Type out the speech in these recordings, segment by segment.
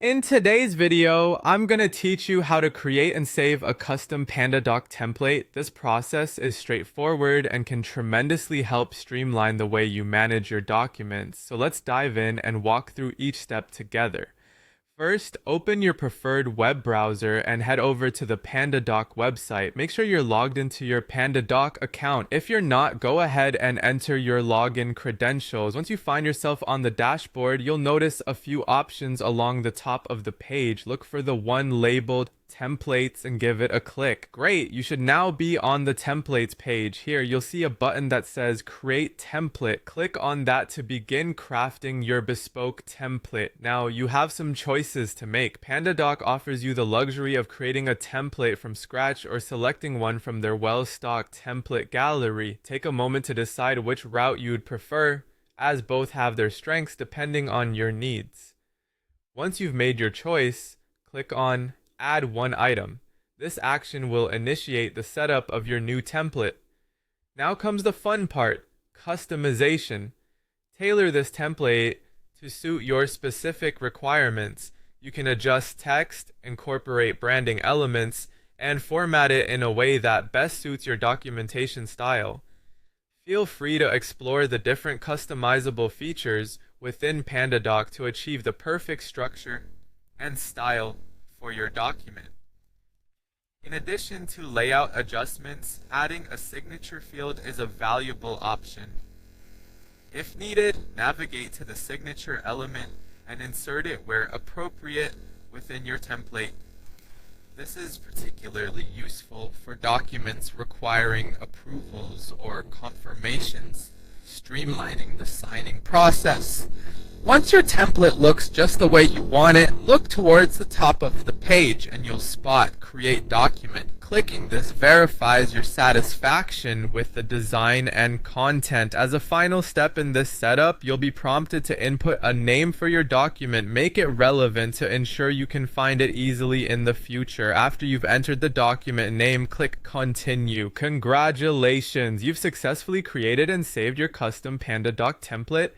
In today's video, I'm going to teach you how to create and save a custom PandaDoc template. This process is straightforward and can tremendously help streamline the way you manage your documents. So let's dive in and walk through each step together. First, open your preferred web browser and head over to the PandaDoc website. Make sure you're logged into your PandaDoc account. If you're not, go ahead and enter your login credentials. Once you find yourself on the dashboard, you'll notice a few options along the top of the page. Look for the one labeled templates and give it a click. Great, you should now be on the templates page. Here, you'll see a button that says create template. Click on that to begin crafting your bespoke template. Now, you have some choices to make. PandaDoc offers you the luxury of creating a template from scratch or selecting one from their well-stocked template gallery. Take a moment to decide which route you would prefer, as both have their strengths depending on your needs. Once you've made your choice, click on Add one item. This action will initiate the setup of your new template. Now comes the fun part, customization. Tailor this template to suit your specific requirements. You can adjust text, incorporate branding elements, and format it in a way that best suits your documentation style. Feel free to explore the different customizable features within PandaDoc to achieve the perfect structure and style for your document. In addition to layout adjustments, adding a signature field is a valuable option. If needed, navigate to the signature element and insert it where appropriate within your template. This is particularly useful for documents requiring approvals or confirmations, streamlining the signing process. Once your template looks just the way you want it, look towards the top of the page and you'll spot Create Document. Clicking this verifies your satisfaction with the design and content. As a final step in this setup, you'll be prompted to input a name for your document. Make it relevant to ensure you can find it easily in the future. After you've entered the document name, click Continue. Congratulations! You've successfully created and saved your custom PandaDoc template.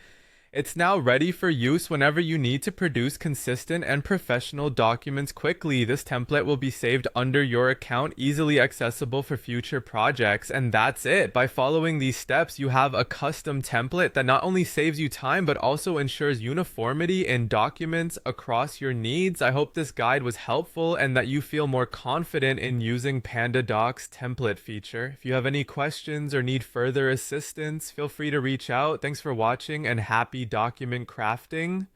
It's now ready for use whenever you need to produce consistent and professional documents quickly. This template will be saved under your account, easily accessible for future projects. And that's it. By following these steps, you have a custom template that not only saves you time, but also ensures uniformity in documents across your needs. I hope this guide was helpful and that you feel more confident in using PandaDoc's template feature. If you have any questions or need further assistance, feel free to reach out. Thanks for watching and happy document crafting.